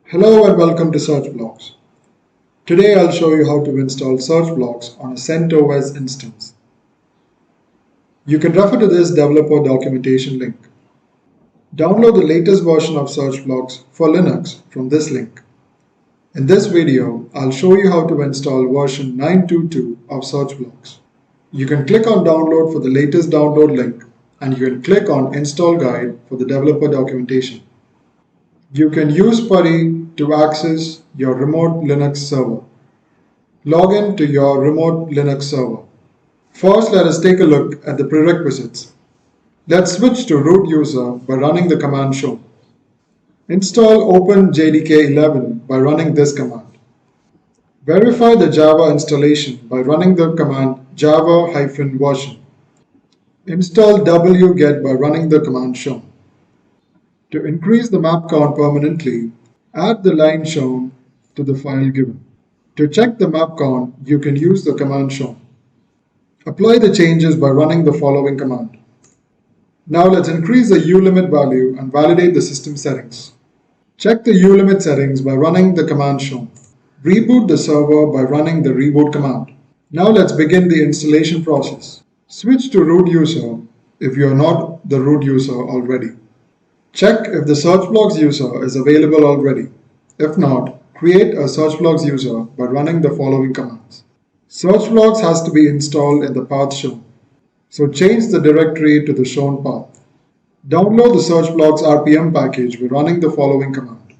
Hello and welcome to SearchBlox. Today I'll show you how to install SearchBlox on a CentOS instance. You can refer to this developer documentation link. Download the latest version of SearchBlox for Linux from this link. In this video, I'll show you how to install version 9.2.2 of SearchBlox. You can click on download for the latest download link and you can click on install guide for the developer documentation. You can use PuTTY to access your remote Linux server. Log in to your remote Linux server. First, let us take a look at the prerequisites. Let's switch to root user by running the command shown. Install OpenJDK11 by running this command. Verify the Java installation by running the command java-version. Install wget by running the command shown. To increase the map count permanently, add the line shown to the file given. To check the map count, you can use the command shown. Apply the changes by running the following command. Now let's increase the ulimit value and validate the system settings. Check the ulimit settings by running the command shown. Reboot the server by running the reboot command. Now let's begin the installation process. Switch to root user if you are not the root user already. Check if the SearchBlox user is available already. If not, create a SearchBlox user by running the following commands. SearchBlox has to be installed in the path shown, so change the directory to the shown path. Download the SearchBlox RPM package by running the following command.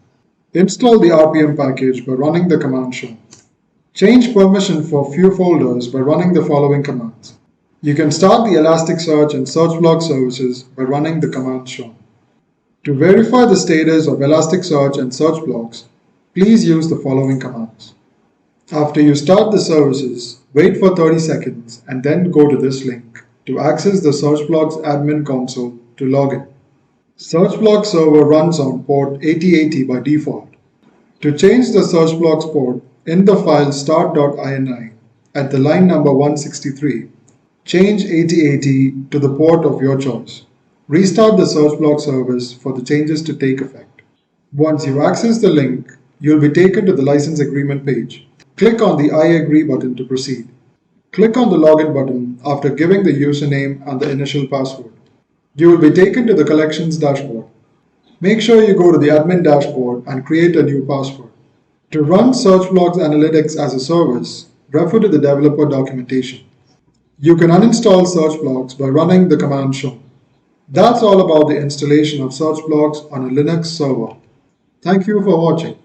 Install the RPM package by running the command shown. Change permission for few folders by running the following commands. You can start the Elasticsearch and SearchBlox services by running the command shown. To verify the status of Elasticsearch and SearchBlox, please use the following commands. After you start the services, wait for 30 seconds and then go to this link to access the SearchBlox admin console to log in. SearchBlox server runs on port 8080 by default. To change the SearchBlox port in the file start.ini at the line number 163, change 8080 to the port of your choice. Restart the SearchBlox service for the changes to take effect. Once you access the link, you'll be taken to the license agreement page. Click on the I agree button to proceed. Click on the login button after giving the username and the initial password. You will be taken to the collections dashboard. Make sure you go to the admin dashboard and create a new password. To run SearchBlox Analytics as a service, refer to the developer documentation. You can uninstall SearchBlox by running the command shown. That's all about the installation of SearchBlox on a Linux server. Thank you for watching.